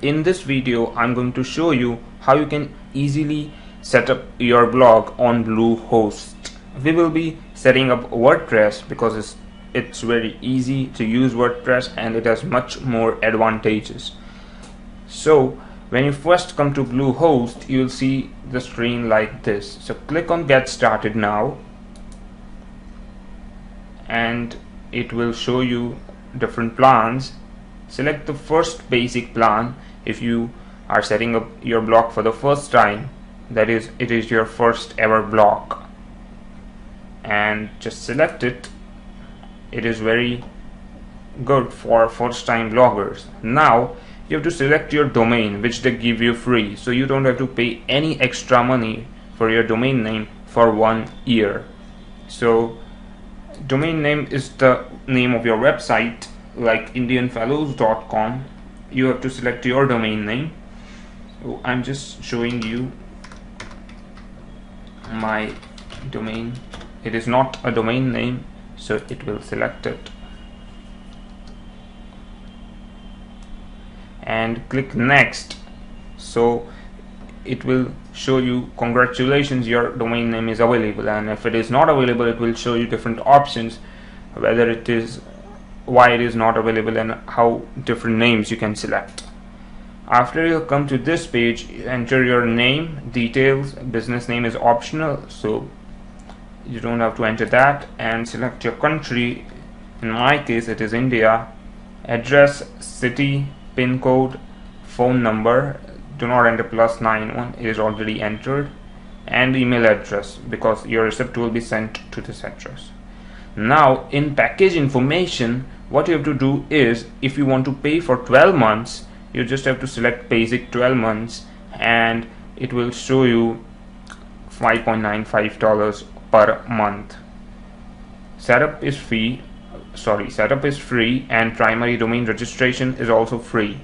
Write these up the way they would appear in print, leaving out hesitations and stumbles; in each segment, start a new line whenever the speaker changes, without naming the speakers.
in this video I'm going to show you how you can easily set up your blog on Bluehost. We will be setting up WordPress because it's very easy to use WordPress and it has much more advantages. So when you first come to Bluehost, you'll see the screen like this. So click on Get Started Now and it will show you different plans. Select the first basic plan if you are setting up your blog for the first time, that is, it is your first ever blog, and just select it. It is very good for first time bloggers. Now you have to select your domain, which they give you free, so you don't have to pay any extra money for your domain name for 1 year. So domain name is the name of your website, like indianfellows.com. you have to select your domain name. So I'm just showing you my domain. It is not a domain name, so it will select it and click next. So it will show you, congratulations, your domain name is available, and if it is not available it will show you different options, whether it is, why it is not available, and how different names you can select. After you come to this page, enter your name, details. Business name is optional, so you don't have to enter that, and select your country. In my case it is India. Address, city, pin code, phone number. Do not enter +91, it is already entered, and email address because your receipt will be sent to this address. Now in package information, what you have to do is, if you want to pay for 12 months, you just have to select basic 12 months and it will show you $5.95 per month. Setup is free, and primary domain registration is also free.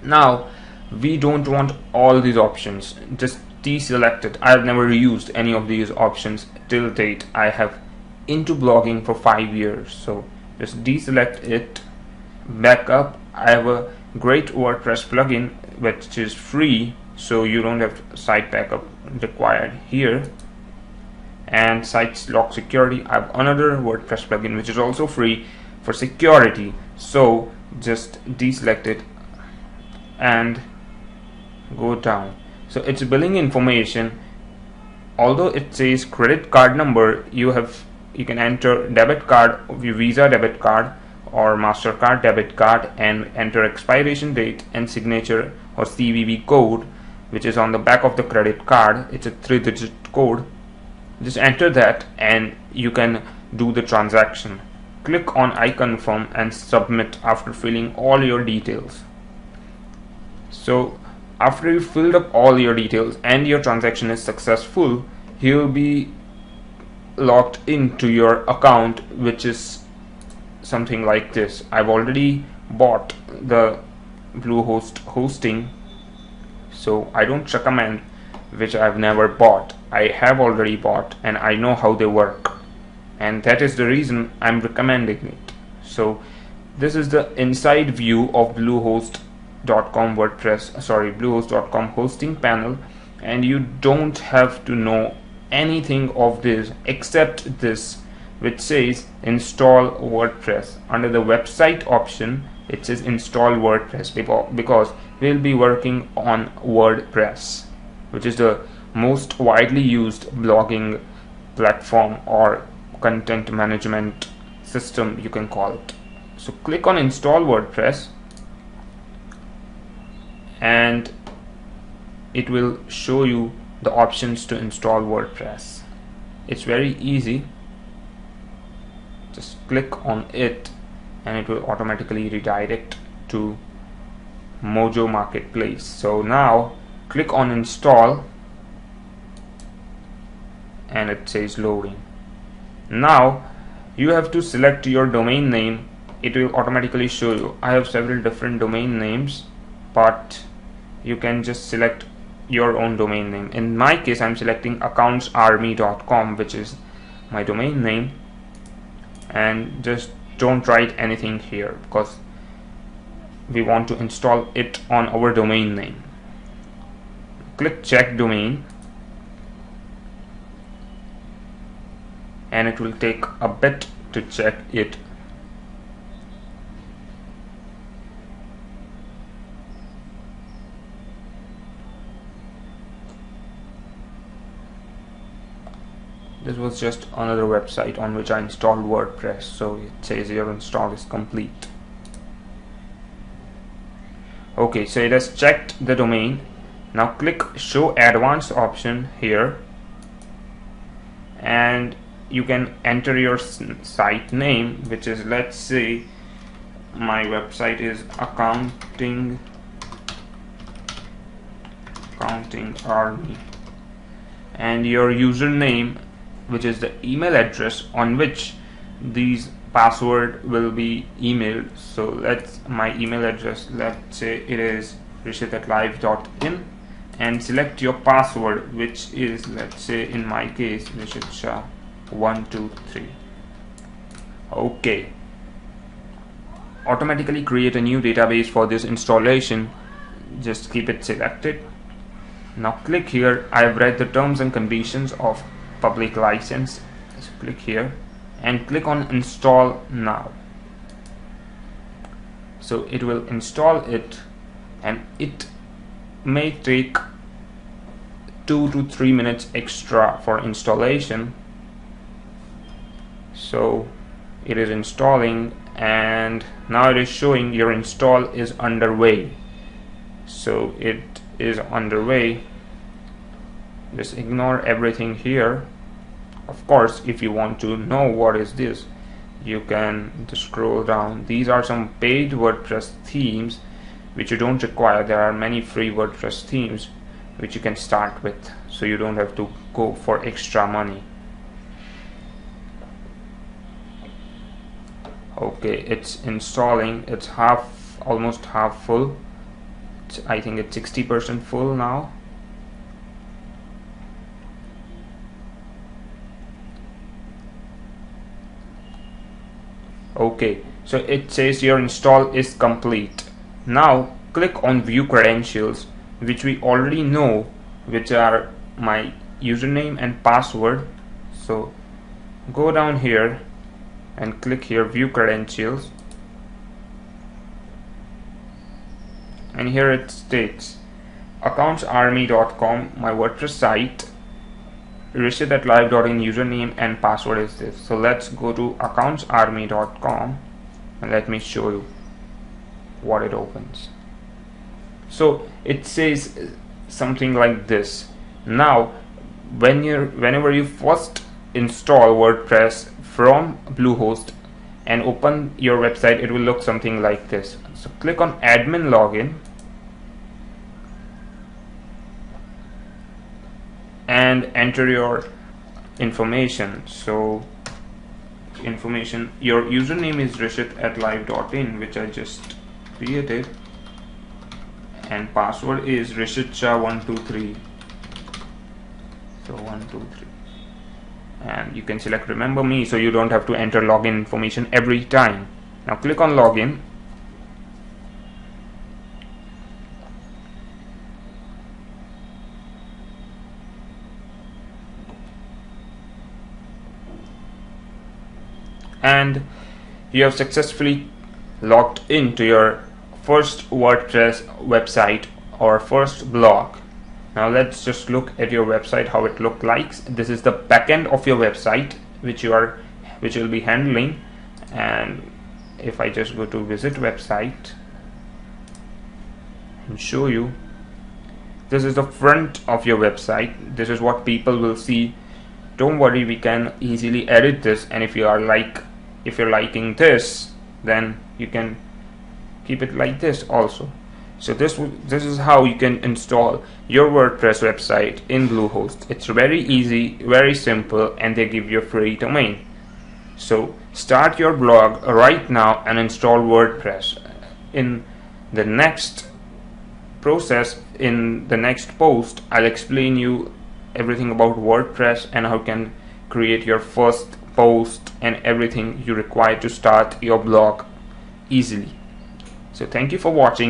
Now we don't want all these options, just deselect it. I have never used any of these options till date. I have into blogging for 5 years, so just deselect it. Backup, I have a great WordPress plugin which is free, so you don't have site backup required here. And site lock security, I have another WordPress plugin which is also free for security, so just deselect it and go down. So it's billing information. Although it says credit card number, you can enter debit card, Visa debit card or MasterCard debit card, and enter expiration date and signature or CVV code, which is on the back of the credit card. It's a 3-digit code. Just enter that and you can do the transaction. Click on I confirm and submit after filling all your details. So after you filled up all your details and your transaction is successful, you will be logged into your account, which is something like this. I've already bought the Bluehost hosting, so I don't recommend which I've never bought. I have already bought and I know how they work, and that is the reason I'm recommending it. So this is the inside view of Bluehost.com Bluehost.com hosting panel, and you don't have to know anything of this except this, which says install WordPress. Under the website option it says install WordPress because we'll be working on WordPress, which is the most widely used blogging platform or content management system, you can call it. So click on install WordPress and it will show you the options to install WordPress. It's very easy. Just click on it and it will automatically redirect to Mojo Marketplace. So now click on install and it says loading. Now you have to select your domain name. It will automatically show you. I have several different domain names, but you can just select your own domain name. In my case I'm selecting accountsarmy.com, which is my domain name, and just don't write anything here because we want to install it on our domain name. Click check domain, and it will take a bit to check it. This was just another website on which I installed WordPress, so it says your install is complete. Okay, so it has checked the domain. Now click show advanced option here, and you can enter your site name, which is, let's say my website is accounting army, and your username, which is the email address on which these password will be emailed. So my email address, let's say it is rishit@live.in, and select your password, which is, let's say in my case, Rishit Shah 123. Okay, automatically create a new database for this installation. Just keep it selected. Now click here, I've read the terms and conditions of public license, so click here and click on install now. So it will install it, and it may take 2 to 3 minutes extra for installation. So it is installing, and now it is showing your install is underway. So it is underway. Just ignore everything here. Of course, if you want to know what is this, you can just scroll down. These are some paid WordPress themes which you don't require. There are many free WordPress themes which you can start with, so you don't have to go for extra money. Okay, it's installing. It's almost half full. I think it's 60% full now. Okay, so it says your install is complete. Now click on view credentials, which we already know, which are my username and password. So go down here and click here view credentials, and here it states accountsarmy.com, my WordPress site, rishit@live.in username and password is this. So let's go to accountsarmy.com and let me show you what it opens. So it says something like this. Now whenever you first install WordPress from Bluehost and open your website, it will look something like this. So click on admin login and enter your information. So your username is rishit@live.in, which I just created, and password is rishitshah123. So 123, and you can select remember me, so you don't have to enter login information every time. Now click on login. And you have successfully logged into your first WordPress website or first blog. Now let's just look at your website, how it looks like. This is the backend of your website which you'll be handling. And if I just go to visit website and show you, this is the front of your website. This is what people will see. Don't worry, we can easily edit this, and if you're liking this, then you can keep it like this also. So this is how you can install your WordPress website in Bluehost. It's very easy, very simple, and they give you a free domain. So start your blog right now and install WordPress. In the next process, in the next post, I'll explain you everything about WordPress and how you can create your first post and everything you require to start your blog easily. So thank you for watching.